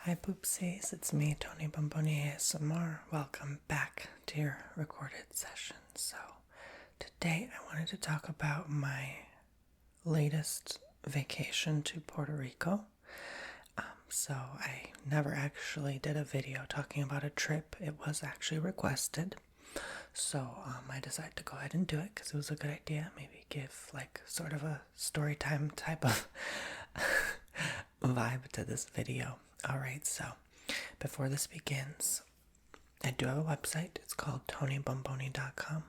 Hi Poopsies, it's me, Tony Bomboni ASMR. Welcome back to your recorded session. So, today I wanted to talk about my latest vacation to Puerto Rico. So, I never actually did a video talking about a trip. It was actually requested. So, I decided to go ahead and do it because it was a good idea. Maybe give like sort of a story time type of vibe to this video. Alright, so before this begins, I do have a website. It's called TonyBomboni.com.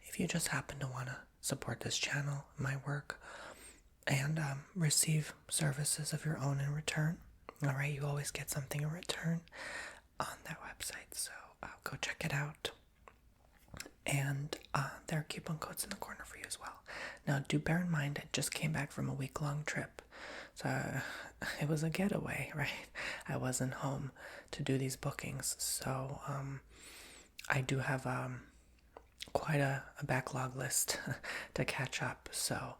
If you just happen to want to support this channel, my work, and receive services of your own in return, alright, you always get something in return on that website. So go check it out. And there are coupon codes in the corner for you as well. Now, do bear in mind, I just came back from a week-long trip. So it was a getaway, right? I wasn't home to do these bookings. So I do have quite a backlog list to catch up. So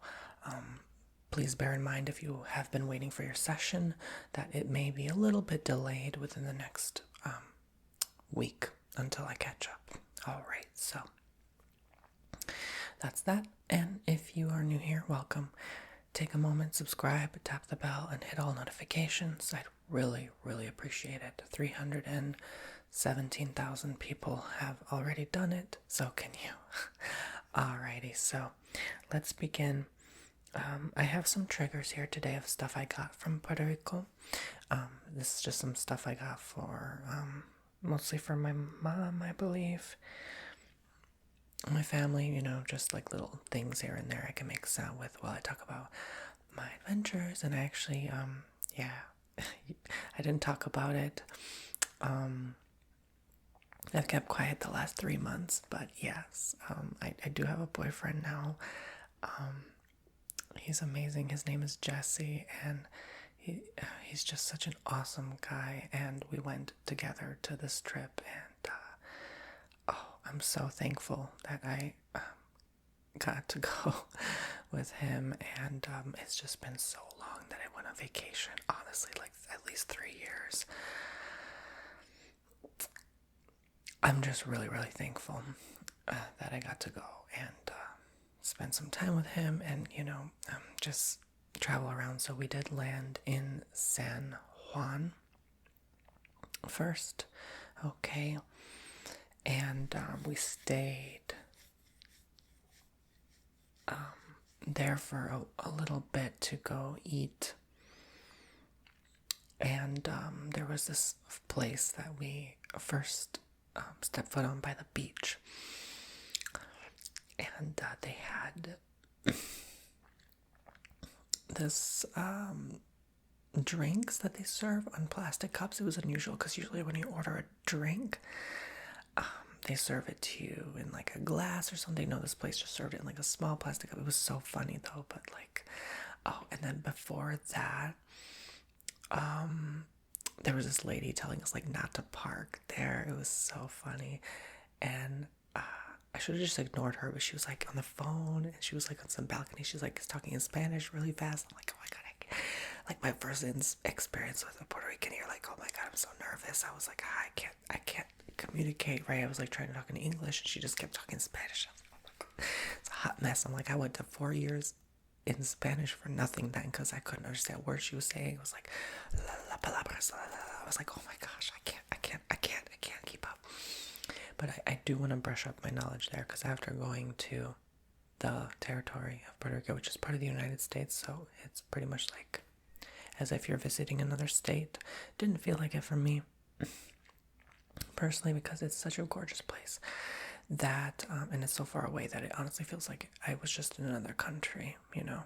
please bear in mind, if you have been waiting for your session, that it may be a little bit delayed within the next week until I catch up. All right, so that's that. And if you are new here, welcome. Take a moment, subscribe, tap the bell, and hit all notifications. I'd really, really appreciate it. 317,000 people have already done it, so can you. Alrighty, so let's begin. I have some triggers here today of stuff I got from Puerto Rico. This is just some stuff I got for, mostly for my mom, I believe. My family, you know, just like little things here and there I can make sound with while I talk about my adventures. And I actually, I didn't talk about it. I've kept quiet the last 3 months, but yes, I do have a boyfriend now. He's amazing. His name is Jesse, and he's just such an awesome guy. And we went together to this trip, and I'm so thankful that I got to go with him, and it's just been so long that I went on vacation, honestly, like at least 3 years. I'm just really, really thankful that I got to go and spend some time with him and, you know, just travel around. So we did land in San Juan first, okay, and we stayed there for a little bit to go eat. And there was this place that we first stepped foot on by the beach. And they had this drinks that they serve on plastic cups. It was unusual because usually when you order a drink, they serve it to you in like a glass or something. No, this place just served it in like a small plastic cup. It was so funny though, but like, oh, and then before that, there was this lady telling us like not to park there. It was so funny. And I should have just ignored her, but she was like on the phone and she was like on some balcony. She's like talking in Spanish really fast. I'm like, oh my god, like my first experience with a Puerto Rican here. Like, oh my god, I'm so nervous. I was like, I can't communicate, right? I was like trying to talk in English and she just kept talking Spanish. I was like, oh my god, it's a hot mess. I'm like, I went to 4 years in Spanish for nothing then because I couldn't understand what she was saying. It was like la palabras, la, la, la. I was like, oh my gosh, I can't keep up. But I do want to brush up my knowledge there because after going to the territory of Puerto Rico, which is part of the United States, so it's pretty much like as if you're visiting another state. Didn't feel like it for me personally because it's such a gorgeous place that and it's so far away that it honestly feels like I was just in another country, you know.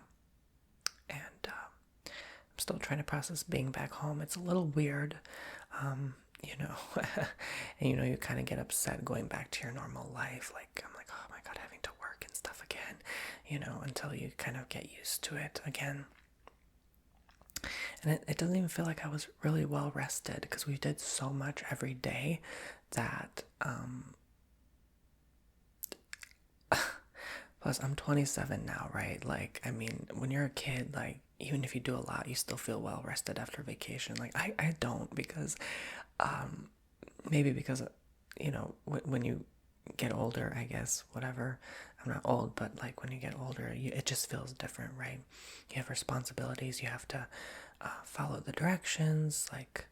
And I'm still trying to process being back home. It's a little weird, you know. And you know, you kind of get upset going back to your normal life. Like, I'm like, oh my god, having to work and stuff again, you know, until you kind of get used to it again. And it doesn't even feel like I was really well rested because we did so much every day that plus I'm 27 now, right? Like, I mean, when you're a kid, like, even if you do a lot, you still feel well rested after vacation. Like I don't, because maybe because when you get older, I guess, whatever. I'm not old, but like when you get older, it just feels different, right? You have responsibilities. You have to follow the directions, like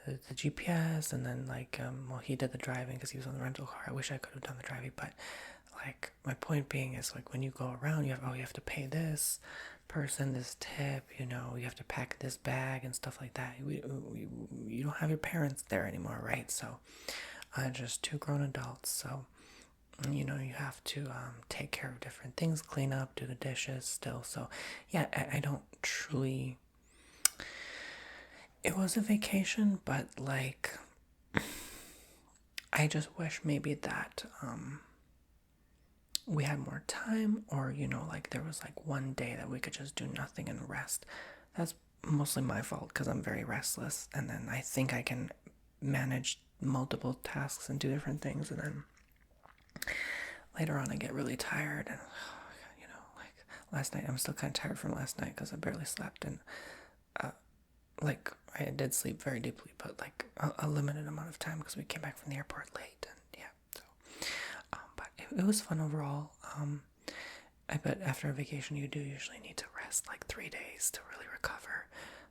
the GPS, and then like well, he did the driving because he was on the rental car. I wish I could have done the driving, but like my point being is, like, when you go around, you have to pay this person this tip, you have to pack this bag and stuff like that. You don't have your parents there anymore, right? So just two grown adults. So you have to take care of different things, clean up, do the dishes still. So yeah, I don't truly, it was a vacation, but like I just wish maybe that we had more time, or like there was like one day that we could just do nothing and rest. That's mostly my fault because I'm very restless, and then I think I can manage multiple tasks and do different things, and then later on I get really tired, and like last night I'm still kind of tired from last night because I barely slept, and like I did sleep very deeply, but like a limited amount of time because we came back from the airport late, and yeah, so but it was fun overall. I bet after a vacation you do usually need to rest like 3 days to really recover.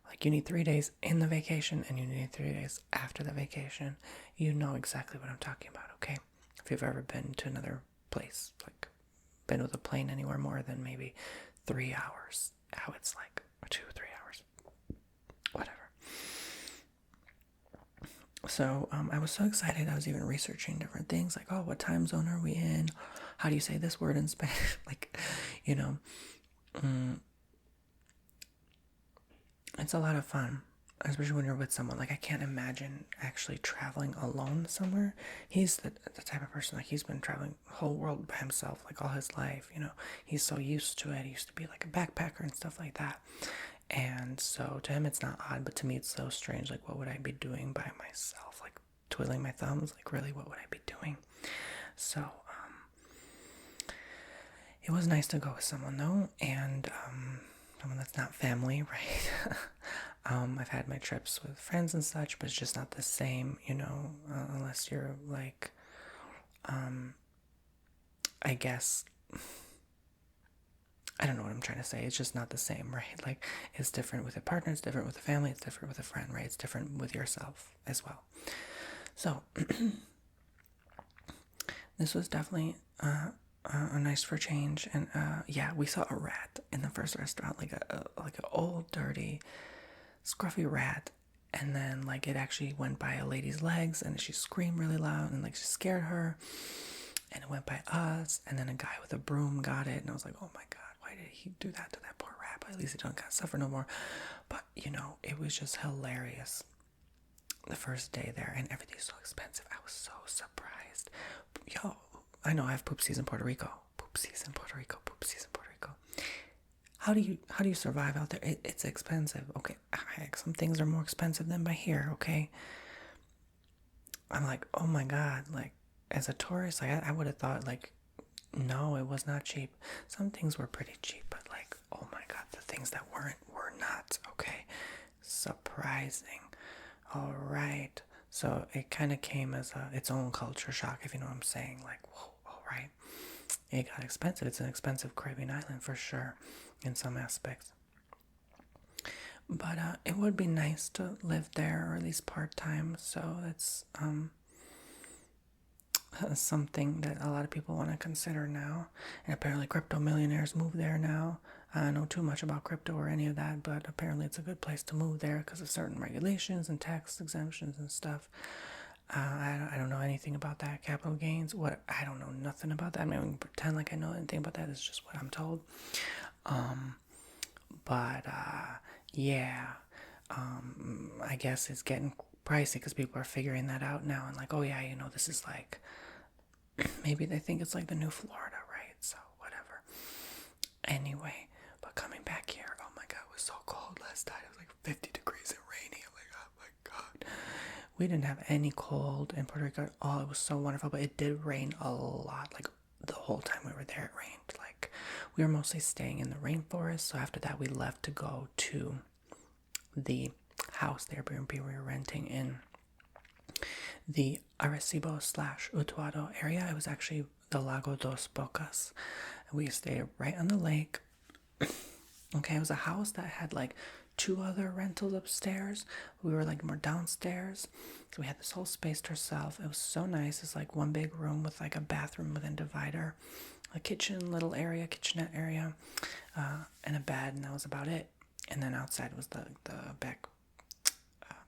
Like you need 3 days in the vacation, and you need 3 days after the vacation. You know exactly what I'm talking about, okay? If you've ever been to another place, like been with a plane anywhere more than maybe 3 hours, how it's like 2-3 hours, whatever. So I was so excited. I was even researching different things, like, oh, what time zone are we in? How do you say this word in Spanish? Like, it's a lot of fun, especially when you're with someone. Like, I can't imagine actually traveling alone somewhere. He's the type of person, like, he's been traveling the whole world by himself, like, all his life, He's so used to it. He used to be, like, a backpacker and stuff like that. And so to him, it's not odd, but to me, it's so strange. Like, what would I be doing by myself? Like, twiddling my thumbs? Like, really, what would I be doing? So, it was nice to go with someone, though, and someone that's not family, right? I've had my trips with friends and such, but it's just not the same, unless you're like, I guess, I don't know what I'm trying to say. It's just not the same, right? Like, it's different with a partner, it's different with a family, it's different with a friend, right? It's different with yourself as well. So, this was definitely nice for change. And yeah, we saw a rat in the first restaurant, like an old, dirty, scruffy rat. And then, like, it actually went by a lady's legs, and she screamed really loud, and like she scared her. And it went by us, and then a guy with a broom got it, and I was like, oh my god, why did he do that to that poor rat? But at least it don't gotta suffer no more. But it was just hilarious the first day there, and everything's so expensive. I was so surprised. Yo, I know I have poop season Puerto Rico. Poop season Puerto Rico. Poop season Puerto Rico. How do you survive out there? It's expensive. Okay, some things are more expensive than by here. Okay, I'm like, oh my god, like, as a tourist, like, I would have thought, like, no, it was not cheap. Some things were pretty cheap, but like, oh my god, the things that were not. Okay, surprising. All right, so it kind of came as its own culture shock, if you know what I'm saying. Like, whoa, all right, it got expensive. It's an expensive Caribbean island for sure, in some aspects. But it would be nice to live there, or at least part-time. So it's something that a lot of people want to consider now. And apparently crypto millionaires move there now. I don't know too much about crypto or any of that, but apparently it's a good place to move there because of certain regulations and tax exemptions and stuff. I don't know anything about that. Capital gains, what? I don't know nothing about that. I mean, I can pretend like I know anything about that. It's just what I'm told. But yeah, I guess it's getting pricey because people are figuring that out now, and like, oh yeah, this is like, maybe they think it's like the new Florida, right? So whatever. Anyway, but coming back here, oh my god, it was so cold last night. It was like 50 degrees and rainy. I'm like, oh my god. We didn't have any cold in Puerto Rico at all. It was so wonderful, but it did rain a lot. Like, the whole time we were there, it rained. Like, we were mostly staying in the rainforest. So after that, we left to go to the house, the Airbnb we were renting in the Arecibo/Utuado area. It was actually the Lago dos Bocas. We stayed right on the lake. Okay, it was a house that had like 2 other rentals upstairs. We were like more downstairs. So we had this whole space to ourselves. It was so nice. It's like one big room with like a bathroom with a divider, a kitchen, little area, kitchenette area, and a bed, and that was about it. And then outside was the back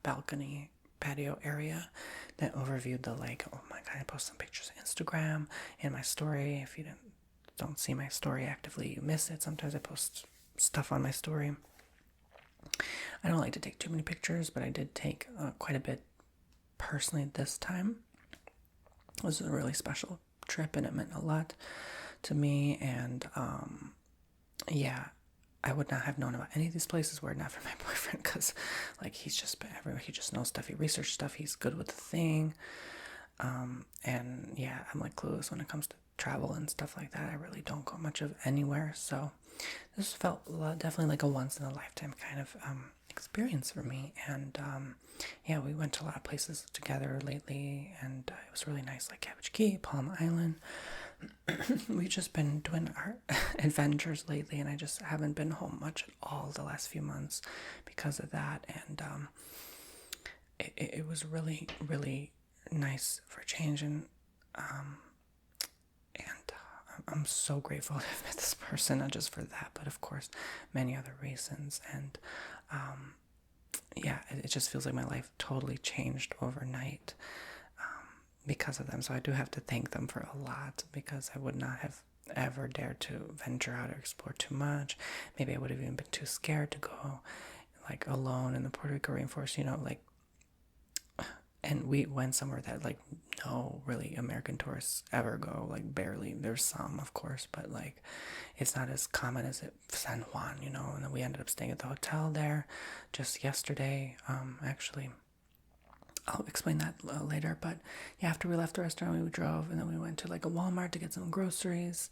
balcony patio area that overviewed the lake. Oh my god, I posted some pictures on Instagram and my story. If you don't see my story actively, you miss it. Sometimes I post stuff on my story. I don't like to take too many pictures, but I did take quite a bit personally this time. It was a really special trip, and it meant a lot to me. And yeah, I would not have known about any of these places were it not for my boyfriend, because like he's just been everywhere. He just knows stuff. He researched stuff. He's good with the thing. And yeah, I'm like clueless when it comes to travel and stuff like that. I really don't go much of anywhere. So this felt definitely like a once in a lifetime kind of experience for me. And yeah, we went to a lot of places together lately, and it was really nice, like Cabbage Key, Palm Island. We've just been doing our adventures lately, and I just haven't been home much at all the last few months because of that. And it was really, really nice for a change. And I'm so grateful to have met this person, not just for that, but of course many other reasons. And yeah, it just feels like my life totally changed overnight because of them. So I do have to thank them for a lot, because I would not have ever dared to venture out or explore too much. Maybe I would have even been too scared to go like alone in the Puerto Rico rainforest, like, and we went somewhere that like no really American tourists ever go, like barely. There's some, of course, but like it's not as common as San Juan, and then we ended up staying at the hotel there just yesterday. Actually, I'll explain that later. But yeah, after we left the restaurant, we drove, and then we went to like a Walmart to get some groceries.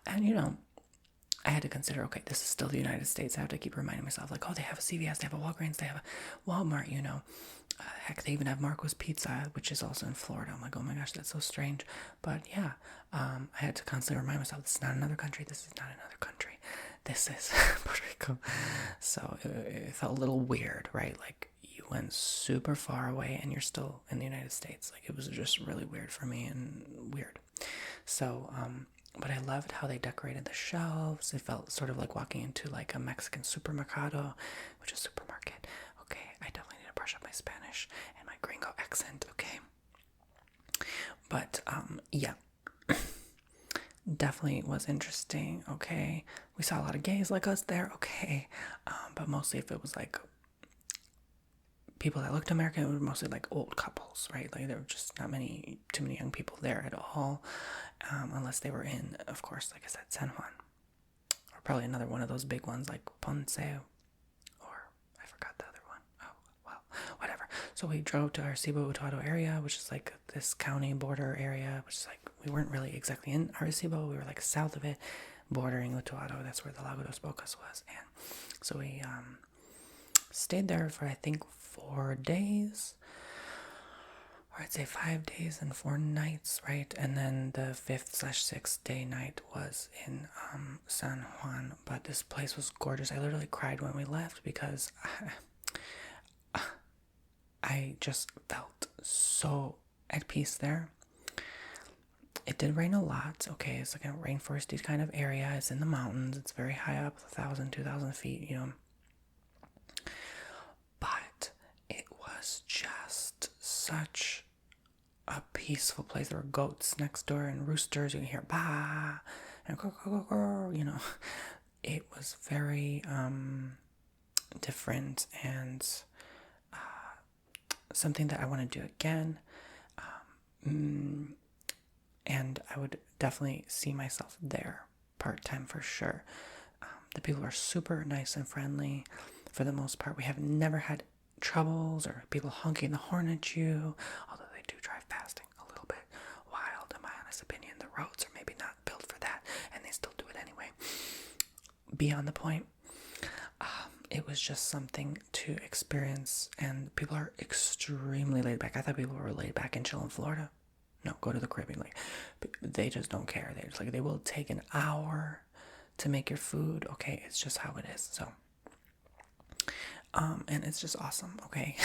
And I had to consider, okay, this is still the United States. I have to keep reminding myself, like, oh, they have a CVS, they have a Walgreens, they have a Walmart, heck, they even have Marco's Pizza, which is also in Florida. I'm like, oh my gosh, that's so strange. But yeah, I had to constantly remind myself, this is not another country, this is not another country, this is Puerto Rico. So it felt a little weird, right? Like, you went super far away and you're still in the United States. Like, it was just really weird for me and weird. So, but I loved how they decorated the shelves. It felt sort of like walking into like a Mexican supermercado, which is supermarket. Okay, I definitely need to brush up my Spanish and my gringo accent, okay? But, yeah. Definitely was interesting, okay? We saw a lot of gays like us there, okay? But mostly if it was like people that looked American, it was mostly like old couples, right? Like there were just not too many young people there at all, unless they were in, of course, like I said, San Juan, or probably another one of those big ones like Ponce, or I forgot the other one. Oh, well, whatever. So we drove to Arecibo Utuado area, which is like this county border area, which is like, we weren't really exactly in Arecibo, we were like south of it, bordering Utuado. That's where the Lago dos Bocas was. And so we stayed there for, I think, 4 days, or I'd say 5 days and 4 nights, right? And then the 5th/6th day night was in San Juan. But this place was gorgeous. I literally cried when we left, because I just felt so at peace there. It did rain a lot. Okay, it's like a rainforesty kind of area. It's in the mountains. It's very high up, 1,000, 2,000 feet, But it was just such a peaceful place. There were goats next door and roosters. You can hear bah and It was very different, and something that I want to do again. And I would definitely see myself there part-time for sure. The people are super nice and friendly for the most part. We have never had troubles or people honking the horn at you, although they do drive past a little bit wild, in my honest opinion. The roads are maybe not built for that, and they still do it anyway. beyond the point. It was just something to experience, and people are extremely laid back. I thought people were laid back and chill in Florida. No, go to the Caribbean. Like, they just don't care. They just like, they will take an hour to make your food. Okay, it's just how it is. So, and it's just awesome. Okay,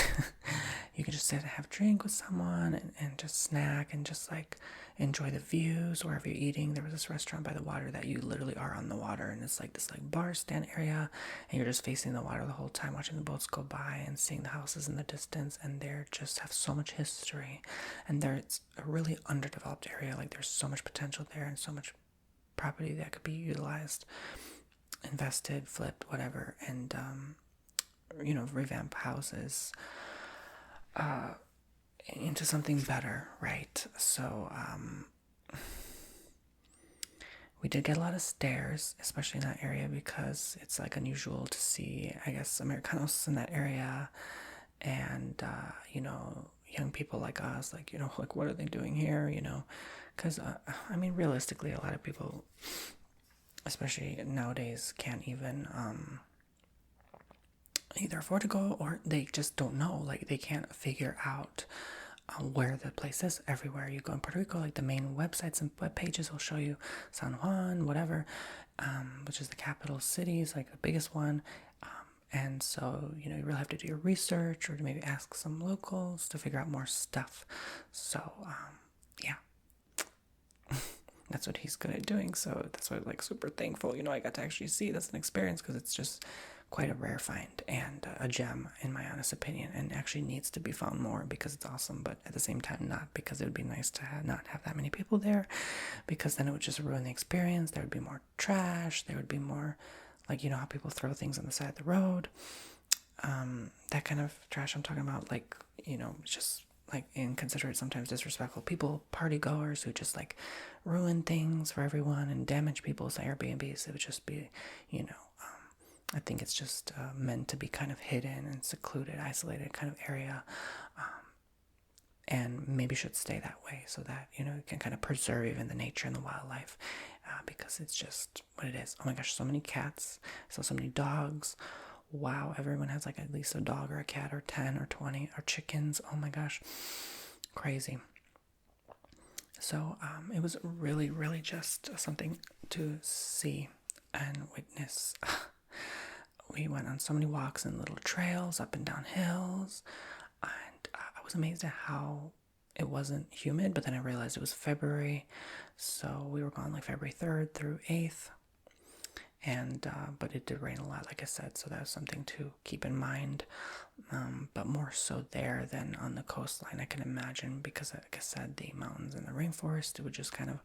you can just sit and have a drink with someone and just snack and just like enjoy the views wherever you're eating. There was this restaurant by the water that you literally are on the water, and it's like this like bar stand area, and you're just facing the water the whole time, watching the boats go by and seeing the houses in the distance. And they're just have so much history, and it's a really underdeveloped area. Like there's so much potential there and so much property that could be utilized, invested, flipped, whatever, and revamp houses into something better, right? So we did get a lot of stares, especially in that area, because it's like unusual to see, I guess, Americanos in that area, and young people like us, like, like, what are they doing here, because I mean, realistically, a lot of people, especially nowadays, can't even either afford to go, or they just don't know. Like, they can't figure out where the place is. Everywhere you go in Puerto Rico, like the main websites and web pages will show you San Juan, whatever, which is the capital city, is like the biggest one. And so, you really have to do your research, or to maybe ask some locals to figure out more stuff. So, yeah. That's what he's good at doing. So that's why I'm like super thankful. I got to actually see. That's an experience, because it's just quite a rare find and a gem, in my honest opinion, and actually needs to be found more, because it's awesome, but at the same time not, because it would be nice to not have that many people there, because then it would just ruin the experience. There would be more trash. There would be more, like, how people throw things on the side of the road, that kind of trash I'm talking about, like, just like inconsiderate, sometimes disrespectful people, party goers who just like ruin things for everyone and damage people's Airbnbs. It would just be, I think it's just meant to be kind of hidden and secluded, isolated kind of area, and maybe should stay that way, so that, it can kind of preserve even the nature and the wildlife, because it's just what it is. Oh my gosh, so many cats, so many dogs. Wow, everyone has like at least a dog or a cat, or 10 or 20, or chickens. Oh my gosh, crazy. So it was really, really just something to see and witness. We went on so many walks and little trails up and down hills, and I was amazed at how it wasn't humid, but then I realized it was February, so we were gone like February 3rd through 8th, and but it did rain a lot, like I said, so that was something to keep in mind, but more so there than on the coastline, I can imagine, because like I said, the mountains and the rainforest, it would just kind of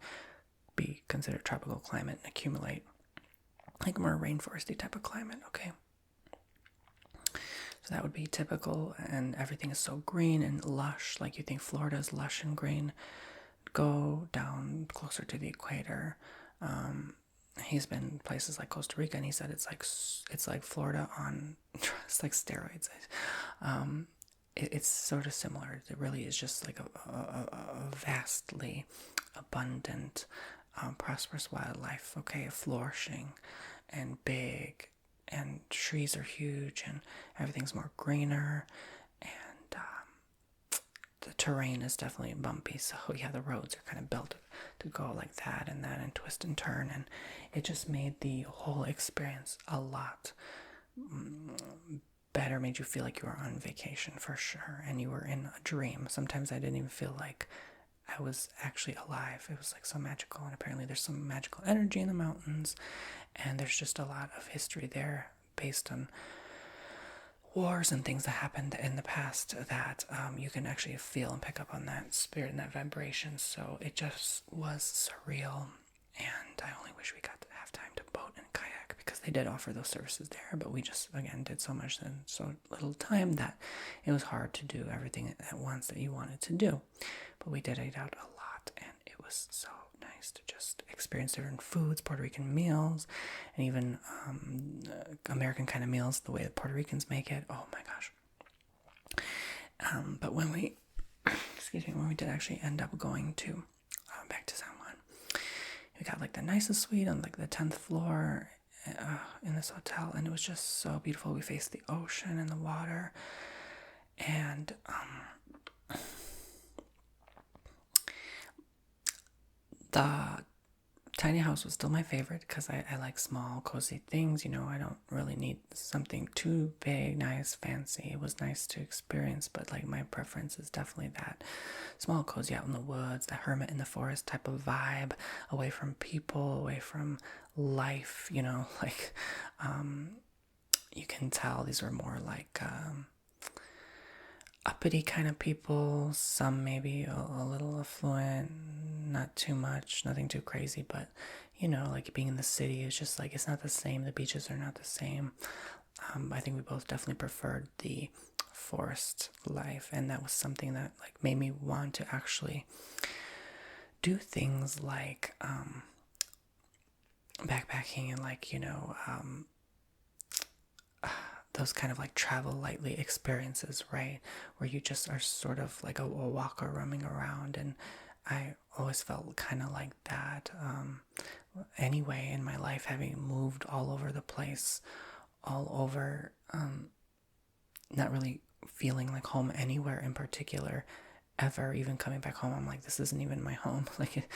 be considered tropical climate and accumulate like more rainforesty type of climate. Okay, so that would be typical, and everything is so green and lush. Like, you think Florida is lush and green, go down closer to the equator. He's been places like Costa Rica, and he said it's like Florida on it's like steroids. It's sort of similar. It really is just like a vastly abundant, prosperous wildlife. Okay, flourishing and big, and trees are huge, and everything's more greener, and the terrain is definitely bumpy. So yeah, the roads are kind of built to go like that and twist and turn, and it just made the whole experience a lot better. Made you feel like you were on vacation for sure, and you were in a dream. Sometimes I didn't even feel like I was actually alive. It was like so magical, and apparently there's some magical energy in the mountains, and there's just a lot of history there based on wars and things that happened in the past that you can actually feel and pick up on that spirit and that vibration. So it just was surreal, and I only wish we got to have time to boat and kayak, because they did offer those services there, but we just, again, did so much in so little time that it was hard to do everything at once that you wanted to do. But we did eat out a lot, and it was so nice to just experience different foods, Puerto Rican meals, and even American kind of meals, the way that Puerto Ricans make it. Oh my gosh. But when we did actually end up going to back to San Juan, we got like the nicest suite on like the 10th floor, in this hotel, and it was just so beautiful. We faced the ocean and the water, and the tiny house was still my favorite because I like small, cozy things. I don't really need something too big, nice, fancy. It was nice to experience, but like my preference is definitely that small, cozy out in the woods, the hermit in the forest type of vibe, away from people, away from life, like you can tell these were more like uppity kind of people, some maybe a little affluent, not too much, nothing too crazy, but like being in the city is just like, it's not the same. The beaches are not the same. I think we both definitely preferred the forest life, and that was something that like made me want to actually do things like backpacking and like those kind of like travel lightly experiences, right? Where you just are sort of like a walker roaming around, and I always felt kind of like that anyway in my life, having moved all over the place, all over, not really feeling like home anywhere in particular ever. Even coming back home, I'm like, this isn't even my home. Like,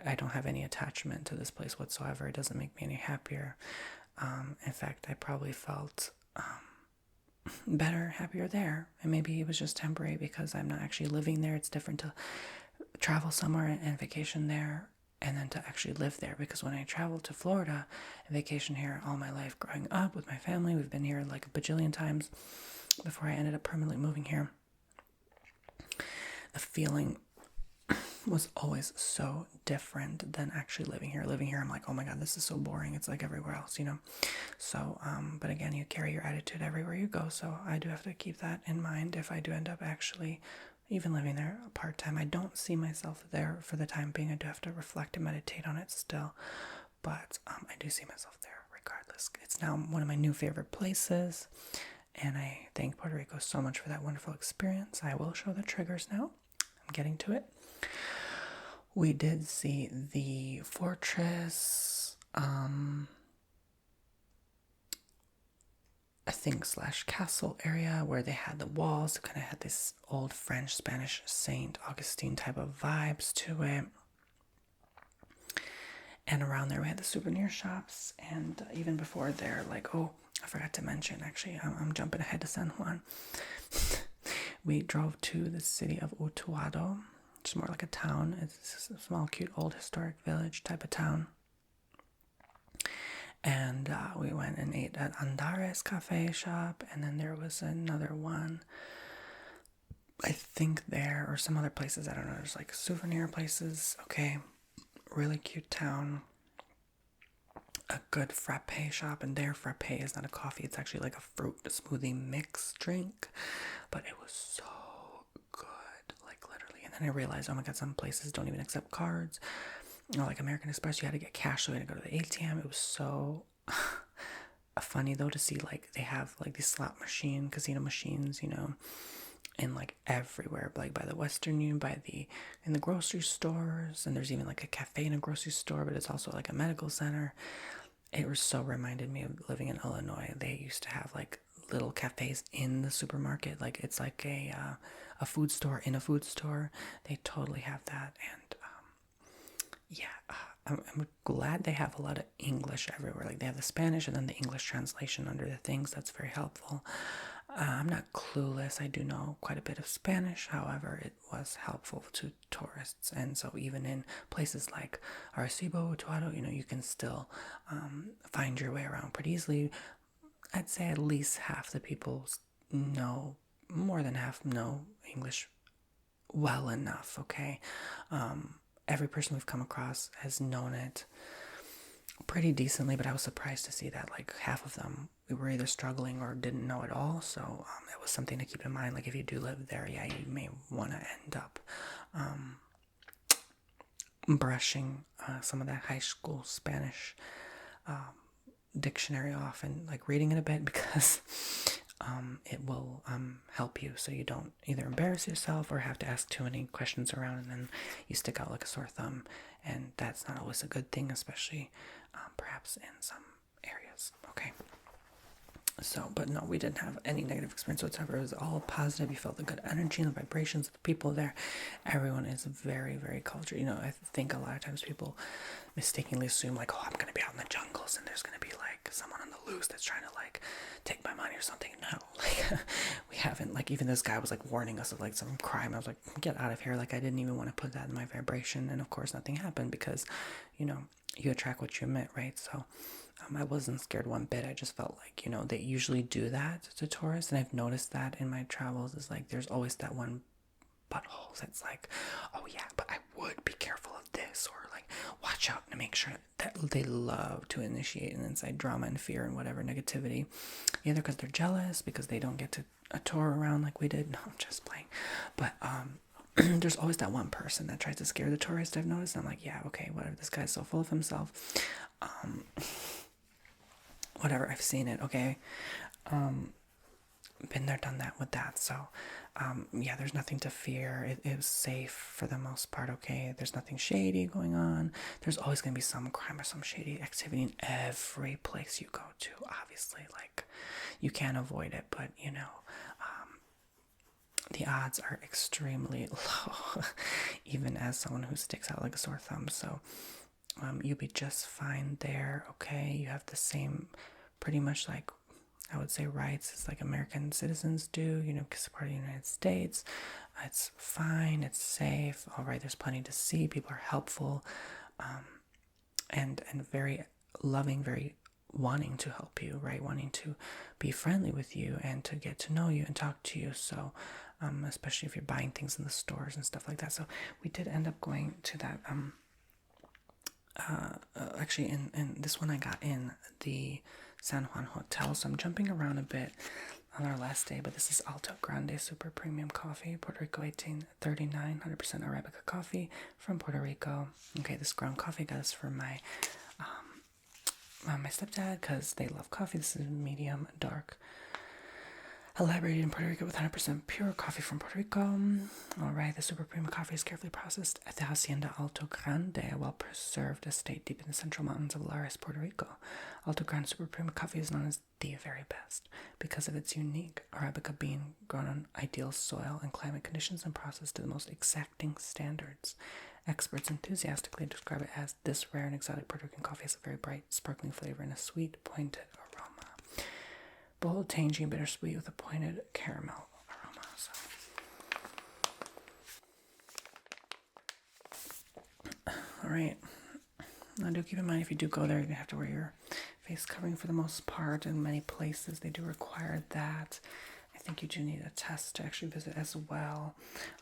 I don't have any attachment to this place whatsoever. It doesn't make me any happier. In fact, I probably felt better, happier there. And maybe it was just temporary because I'm not actually living there. It's different to travel somewhere and vacation there and then to actually live there. Because when I traveled to Florida and vacation here all my life growing up with my family, we've been here like a bajillion times before I ended up permanently moving here. The feeling was always so different than actually living here. Living here, I'm like, oh my god, this is so boring. It's like everywhere else, So, but again, you carry your attitude everywhere you go. So I do have to keep that in mind if I do end up actually even living there part-time. I don't see myself there for the time being. I do have to reflect and meditate on it still. But I do see myself there regardless. It's now one of my new favorite places. And I thank Puerto Rico so much for that wonderful experience. I will show the triggers now. I'm getting to it. We did see the fortress, I think / castle area where they had the walls. It kind of had this old French, Spanish Saint Augustine type of vibes to it. And around there we had the souvenir shops, and even before there, like, oh, I forgot to mention, actually, I'm jumping ahead to San Juan. We drove to the city of Utuado, which is more like a town. It's a small, cute, old historic village type of town. And we went and ate at Andares Cafe Shop, and then there was another one, I think there, or some other places, I don't know, there's like souvenir places. Okay, really cute town. A good frappe shop, and their frappe is not a coffee, it's actually like a fruit smoothie mix drink, but it was so good, like literally. And then I realized, oh my god, some places don't even accept cards. Like American Express, you had to get cash, so we had to go to the ATM. It was so funny though to see like they have like these slot machine, casino machines, and like everywhere, like by the Western Union, in the grocery stores, and there's even like a cafe in a grocery store, but it's also like a medical center. It was so reminded me of living in Illinois. They used to have like little cafes in the supermarket, like it's like a food store in a food store. They totally have that, and I'm glad they have a lot of English everywhere. Like they have the Spanish and then the English translation under the things. That's very helpful. I'm not clueless. I do know quite a bit of Spanish. However, it was helpful to tourists. And so even in places like Arecibo, Utuado, you can still find your way around pretty easily. I'd say at least half the people know, more than half know English well enough, okay? Every person we've come across has known it pretty decently, but I was surprised to see that like half of them we were either struggling or didn't know at all. So it was something to keep in mind. Like if you do live there, yeah, you may want to end up brushing some of that high school Spanish dictionary off and like reading it a bit, because it will help you so you don't either embarrass yourself or have to ask too many questions around and then you stick out like a sore thumb, and that's not always a good thing, especially perhaps in some areas. Okay. So, but no, we didn't have any negative experience whatsoever. It was all positive. You felt the good energy and the vibrations of the people there. Everyone is very, very cultured. You know, I think a lot of times people mistakenly assume like, oh, I'm going to be out in the jungles and there's going to be like someone on the loose that's trying to like take my money or something. No, like we haven't. Like even this guy was like warning us of like some crime. I was like, get out of here. Like I didn't even want to put that in my vibration. And of course nothing happened because, you know, you attract what you emit, right? So I wasn't scared one bit. I just felt like, you know, they usually do that to tourists. And I've noticed that in my travels is like, there's always that one butthole that's like, oh yeah, but I would be careful of this, or like, watch out and make sure that they love to initiate an inside drama and fear and whatever negativity, either because they're jealous, because they don't get to tour around like we did. No, I'm just playing. But, there's always that one person that tries to scare the tourist, I've noticed. And I'm like, yeah, okay, whatever. This guy's so full of himself. Whatever, I've seen it, okay? Been there, done that with that. So, yeah, there's nothing to fear. It was safe for the most part, okay? There's nothing shady going on. There's always going to be some crime or some shady activity in every place you go to, obviously. Like, you can't avoid it, but, you know, the odds are extremely low, even as someone who sticks out like a sore thumb. So, you'll be just fine there, okay? You have the same, pretty much like, I would say, rights as like American citizens do, you know, because part of the United States. It's fine, it's safe, all right, there's plenty to see, people are helpful, and very loving, very wanting to help you, right, wanting to be friendly with you and to get to know you and talk to you. So, especially if you're buying things in the stores and stuff like that. So we did end up going to that, actually in this one I got in the San Juan Hotel, so I'm jumping around a bit on our last day, but this is Alto Grande Super Premium Coffee, Puerto Rico 1839, 100% Arabica coffee from Puerto Rico. Okay, this ground coffee got this for my my stepdad because they love coffee. This is medium dark, elaborated in Puerto Rico with 100% pure coffee from Puerto Rico. Alright, the super premium coffee is carefully processed at the Hacienda Alto Grande, a well-preserved estate deep in the central mountains of Lares, Puerto Rico. Alto Grande super premium coffee is known as the very best because of its unique Arabica bean grown on ideal soil and climate conditions and processed to the most exacting standards. Experts enthusiastically describe it as this rare and exotic Puerto Rican coffee has a very bright, sparkling flavor and a sweet, pointed aroma. Bold, tangy, and bittersweet with a pointed caramel aroma. So. Alright. Now do keep in mind, if you do go there, you're going to have to wear your face covering for the most part. In many places, they do require that. I think you do need a test to actually visit as well.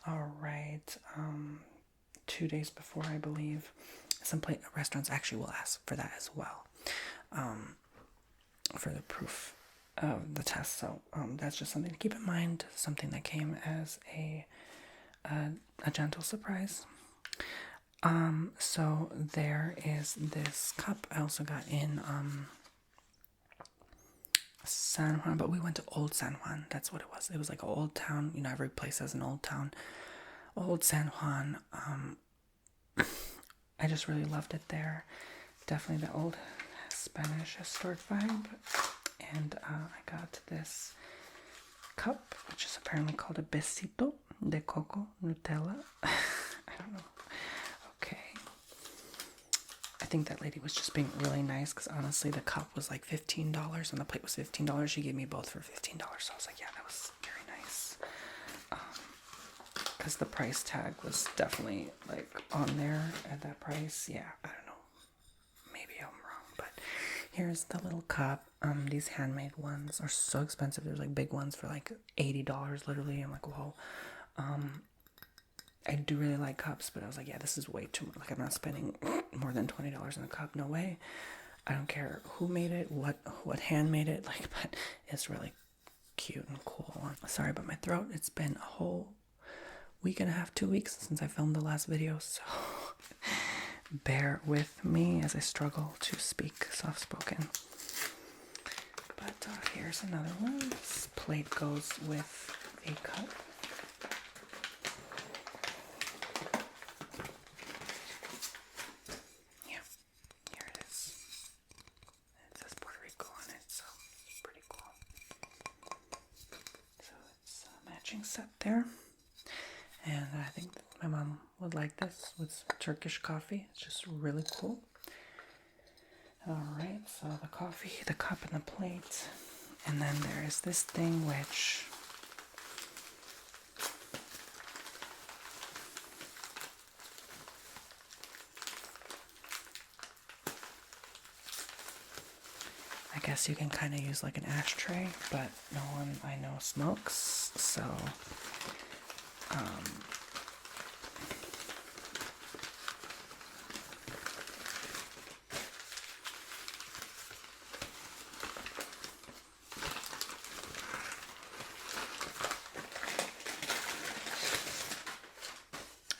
Alright. 2 days before, I believe. Some restaurants actually will ask for that as well. For the proof of the test. So that's just something to keep in mind. Something that came as a gentle surprise. So there is this cup I also got in San Juan, but we went to Old San Juan. That's what it was. It was like an old town. You know, every place has an old town. Old San Juan. I just really loved it there. Definitely the old Spanish historic vibe. And I got this cup, which is apparently called a besito de coco Nutella. I don't know. Okay. I think that lady was just being really nice because honestly the cup was like $15 and the plate was $15. She gave me both for $15. So I was like, yeah, that was very nice. Because the price tag was definitely like on there at that price. Yeah, I don't know. Maybe I'm wrong, but here's the little cup. These handmade ones are so expensive. There's like big ones for like $80 literally. I'm like, whoa. I do really like cups, but I was like, yeah, this is way too much. Like, I'm not spending more than $20 on a cup. No way. I don't care who made it, what hand made it, like, but it's really cute and cool. Sorry about my throat. It's been a whole week and a half, 2 weeks since I filmed the last video, so bear with me as I struggle to speak soft-spoken. But here's another one. This plate goes with a cup. Yeah, here it is. It says Puerto matching set there. And I think my mom would like this with Turkish coffee. It's just really cool. Alright, so the coffee, the cup, and the plate. And then there is this thing which I guess you can kind of use like an ashtray, but no one I know smokes, so I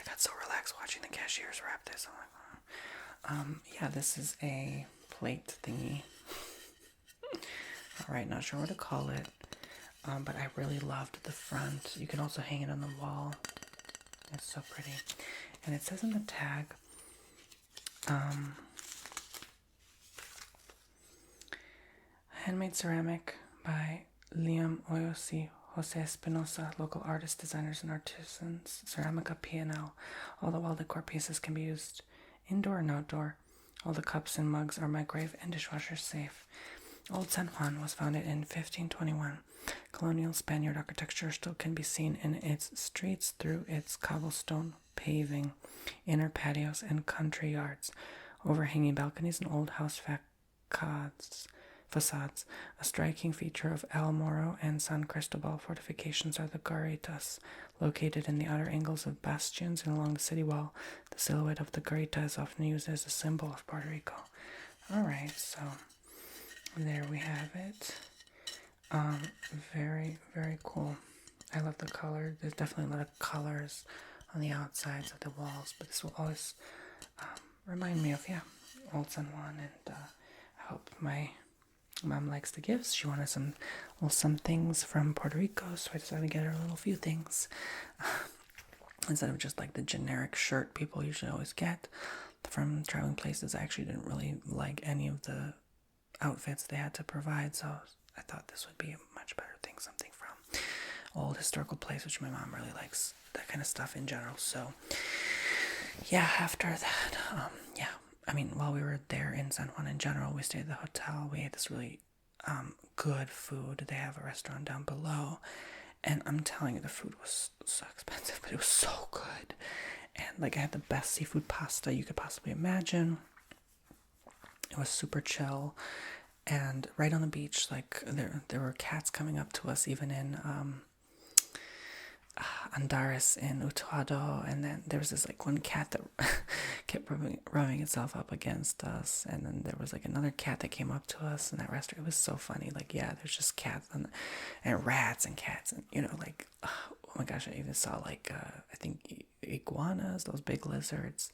got so relaxed watching the cashiers wrap this. I'm like, yeah, this is a plate thingy. Alright, not sure what to call it, but I really loved the front. You can also hang it on the wall. It's so pretty. And it says in the tag, handmade ceramic by Liam Oyosi, Jose Espinosa, local artists, designers, and artisans, Ceramica P&L. All the wall decor pieces can be used indoor and outdoor. All the cups and mugs are microwave and dishwasher safe. Old San Juan was founded in 1521. Colonial Spaniard architecture still can be seen in its streets through its cobblestone paving, inner patios, and country yards, overhanging balconies and old house facades. A striking feature of El Morro and San Cristobal fortifications are the garritas, located in the outer angles of bastions and along the city wall. The silhouette of the garrita is often used as a symbol of Puerto Rico. Alright, so there we have it. Very, very cool. I love the color. There's definitely a lot of colors on the outsides of the walls, but this will always remind me of, Old San Juan, and I hope my mom likes the gifts. She wanted some things from Puerto Rico, so I decided to get her a little few things. Instead of just like the generic shirt people usually always get from traveling places. I actually didn't really like any of the outfits they had to provide, so I thought this would be a much better thing, something from old historical place, which my mom really likes that kind of stuff in general. So yeah, after that, I mean, while we were there in San Juan in general, we stayed at the hotel. We ate this really good food. They have a restaurant down below, and I'm telling you, the food was so expensive, but it was so good. And like, I had the best seafood pasta you could possibly imagine. It was super chill, and right on the beach, like there were cats coming up to us, even in Andares in Utuado, and then there was this like one cat that kept rubbing itself up against us, and then there was like another cat that came up to us in that restaurant. It was so funny. Like, yeah, there's just cats and rats and cats, and like, oh my gosh, I even saw like I think iguanas, those big lizards.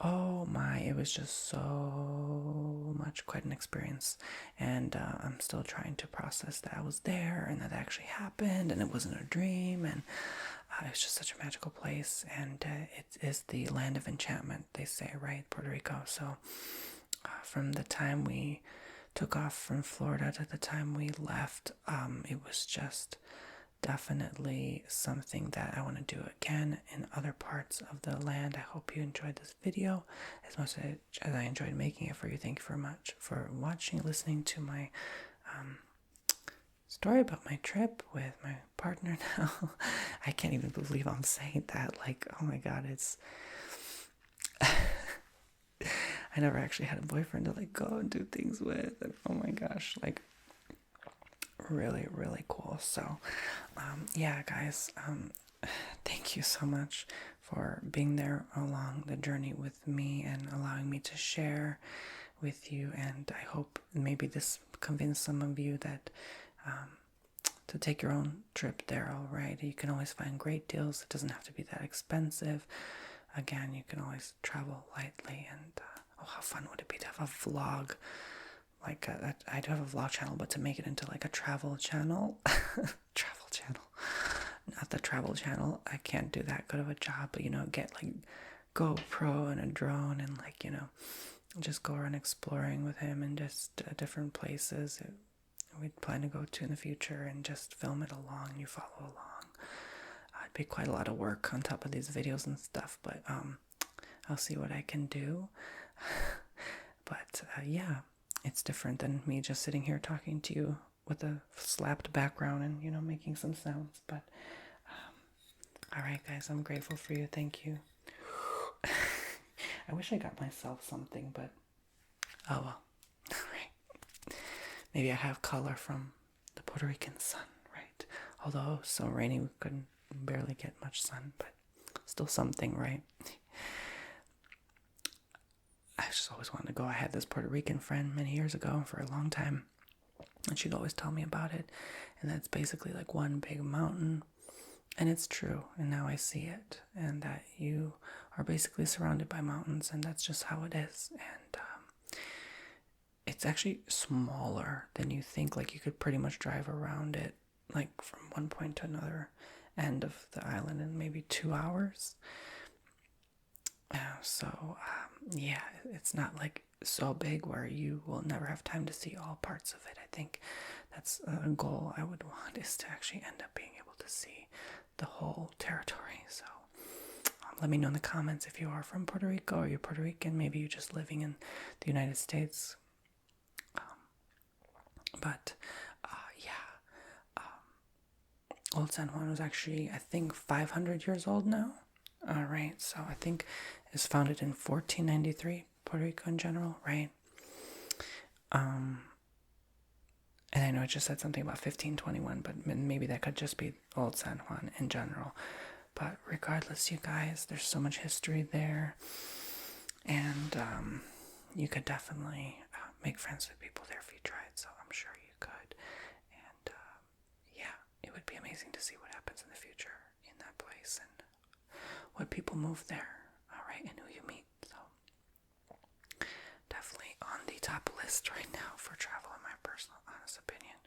Oh my, it was just so much, quite an experience. And I'm still trying to process that I was there and that actually happened and it wasn't a dream. And it was just such a magical place. And it is the land of enchantment, they say, right? Puerto Rico. So from the time we took off from Florida to the time we left, it was just definitely something that I want to do again in other parts of the land. I hope you enjoyed this video as much as I enjoyed making it for you. Thank you very much for watching, listening to my story about my trip with my partner now. I can't even believe I'm saying that. Like, oh my god, it's I never actually had a boyfriend to like go and do things with, and oh my gosh, like, really, really cool. So yeah, guys, thank you so much for being there along the journey with me and allowing me to share with you. And I hope maybe this convinced some of you that to take your own trip there. All right, you can always find great deals. It doesn't have to be that expensive. Again, you can always travel lightly. And oh, how fun would it be to have a vlog? Like, I do have a vlog channel, but to make it into like a travel channel, not the travel channel, I can't do that good of a job, but get like GoPro and a drone and like, just go around exploring with him and just different places we'd plan to go to in the future and just film it along and you follow along. be quite a lot of work on top of these videos and stuff, but I'll see what I can do. But yeah, it's different than me just sitting here talking to you with a slapped background and, you know, making some sounds. But all right, guys, I'm grateful for you. Thank you. I wish I got myself something, but oh well. All right. Maybe I have color from the Puerto Rican sun, right? Although it was so rainy, we couldn't barely get much sun, but still something, right? I just always wanted to go. I had this Puerto Rican friend many years ago for a long time, and she'd always tell me about it. And that's basically like one big mountain, and it's true. And now I see it, and that you are basically surrounded by mountains, and that's just how it is. And it's actually smaller than you think. Like, you could pretty much drive around it, like from one point to another end of the island in maybe 2 hours. So yeah, it's not like so big where you will never have time to see all parts of it. I think that's a goal I would want, is to actually end up being able to see the whole territory. So let me know in the comments if you are from Puerto Rico or you're Puerto Rican. Maybe you're just living in the United States. But yeah, Old San Juan was actually, I think, 500 years old now. All right, so I think it was founded in 1493, Puerto Rico in general, right? And I know it just said something about 1521, but maybe that could just be Old San Juan in general. But regardless, you guys, there's so much history there, and you could definitely make friends with people there if you tried, so I'm sure you could. And yeah, it would be amazing to see what happens in the future in that place, and what people move there, all right, and who you meet. So definitely on the top list right now for travel, in my personal honest opinion.